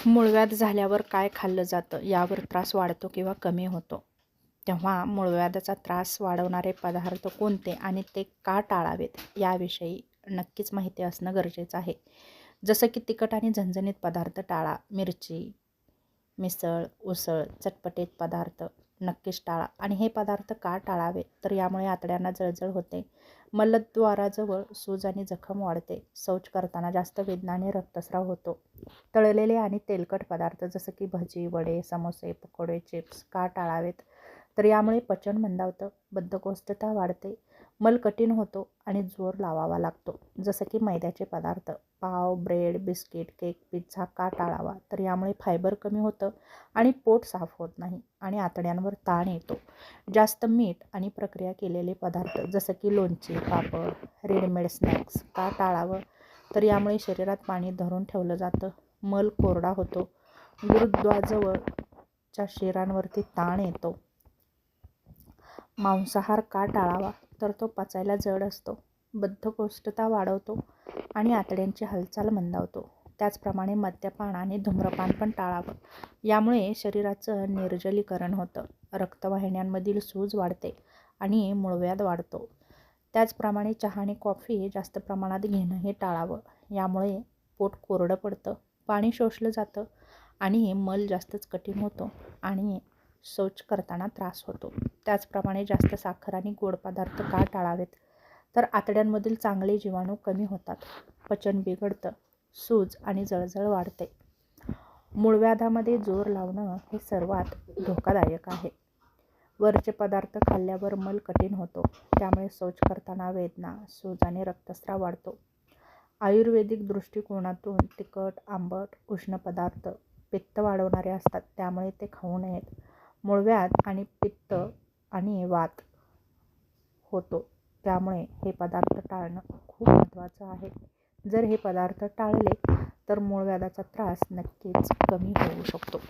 मूळव्याध झाल्यावर काय खाल्लं जातं यावर त्रास वाढतो किंवा कमी होतो. तेव्हा मूळव्याधाचा त्रास वाढवणारे पदार्थ कोणते आणि ते का टाळावेत याविषयी नक्कीच माहिती असणं गरजेचं आहे. जसं की तिखट आणि झणझणीत पदार्थ टाळा. मिरची, मिसळ, उसळ, चटपटीत पदार्थ नक्कीच टाळा. आणि हे पदार्थ का टाळावे तर यामुळे आतड्यांना जळजळ होते, मलद्वाराजवळ सूज आणि जखम वाढते, शौच करताना जास्त वेदना आणि रक्तस्राव होतो. तळलेले आणि तेलकट पदार्थ जसं की भजी, वडे, समोसे, पकोडे, चिप्स का टाळावेत तर यामुळे पचन मंदावतं, बद्धकोष्ठता वाढते, मल कठीण होतो आणि जोर लावावा लागतो. जसं की मैद्याचे पदार्थ पाव, ब्रेड, बिस्किट, केक, पिझ्झा का टाळावा तर यामुळे फायबर कमी होतं आणि पोट साफ होत नाही आणि आतड्यांवर ताण येतो. जास्त मीठ आणि प्रक्रिया केलेले पदार्थ जसं की लोणचे, पापड, रेडीमेड स्नॅक्स का टाळावं तर यामुळे शरीरात पाणी धरून ठेवलं जातं, मल कोरडा होतो, गुरुद्वाजवळच्या शिरांवरती ताण येतो. मांसाहार का टाळावा तर तो पचायला जड असतो, बद्धकोष्ठता वाढवतो आणि आतड्यांची हालचाल मंदावतो. त्याचप्रमाणे मद्यपान आणि धूम्रपान पण टाळावं. यामुळे शरीराचं निर्जलीकरण होतं, रक्तवाहिन्यांमधील सूज वाढते आणि मूळव्याध वाढतो. त्याचप्रमाणे चहा आणि कॉफी जास्त प्रमाणात घेणंही टाळावं. यामुळे पोट कोरडं पडतं, पाणी शोषलं जातं आणि मल जास्तच कठीण होतो आणि शौच करताना त्रास होतो. त्याचप्रमाणे जास्त साखर आणि गोड पदार्थ का टाळावेत तर आतड्यांमधील चांगले जीवाणू कमी होतात, पचन बिघडतं, सूज आणि जळजळ वाढते. मूळव्याधामध्ये जोर लावणं हे सर्वात धोकादायक आहे. वरचे पदार्थ खाल्ल्यावर मल कठीण होतो, त्यामुळे शौच करताना वेदना, सूज आणि रक्तस्राव वाढतो. आयुर्वेदिक दृष्टिकोनातून तिखट, आंबट, उष्ण पदार्थ पित्त वाढवणारे असतात, त्यामुळे ते खाऊ नयेत. मूळव्याध आणि पित्त आणि वात होतो, त्यामुळे हे पदार्थ टाळणं खूप महत्त्वाचं आहे. जर हे पदार्थ टाळले तर मूळव्याधाचा त्रास नक्कीच कमी होऊ शकतो.